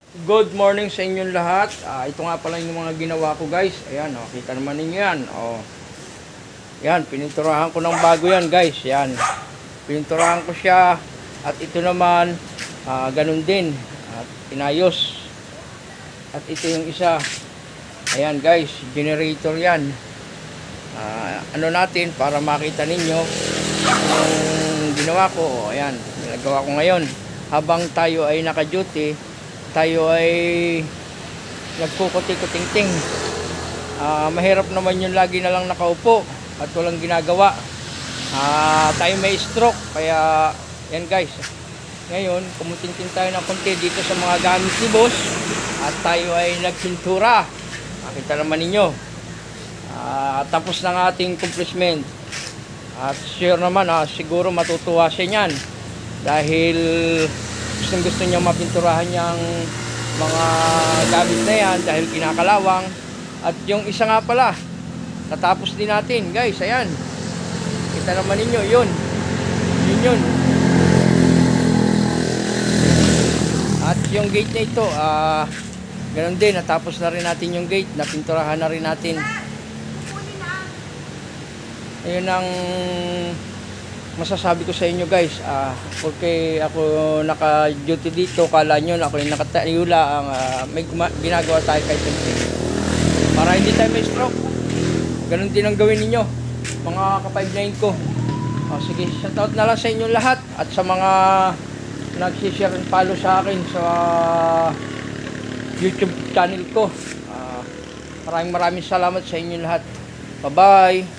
Good morning sa inyong lahat. Ito nga pala yung mga ginawa ko, guys. Ayan, kita naman ninyo yan. Yan, pininturahan ko ng bago yan, guys. Yan, pininturahan ko siya. At ito naman, ganun din. At inayos. At ito yung isa. Ayan, guys, generator yan. Ano natin para makita ninyo yung ginawa ko. Ayan, ginagawa ko ngayon. Habang tayo ay naka-duty, tayo ay nagkukuti-kuting-ting. Mahirap naman yung lagi na lang nakaupo at walang ginagawa. Tayo may stroke, kaya yan, guys. Ngayon, kumutintin tayo ng konti dito sa mga gamit ni boss at tayo ay nagpintura. Makita naman ninyo. Tapos ng ating accomplishment. At sure naman, siguro matutuwa siya niyan dahil gusto niya mapinturahan niyang mga gamit na yan dahil kinakalawang. At yung isa nga pala, natapos din natin, guys. Ayan, kita naman ninyo, yun. At yung gate na ito, ganun din, natapos na rin natin yung gate, napinturahan na rin natin. Ayun ang masasabi ko sa inyo, guys. Porque ako naka-duty dito, kala nyo na ako yung nakatayo lang, may ginagawa tayo kahit hindi. Para hindi tayo may stroke. Ganun din ang gawin ninyo, mga ka-5-9 ko. Sige, shoutout na lang sa inyo lahat. At sa mga nagsishare and follow sa akin sa YouTube channel ko, maraming salamat sa inyo lahat. Bye-bye.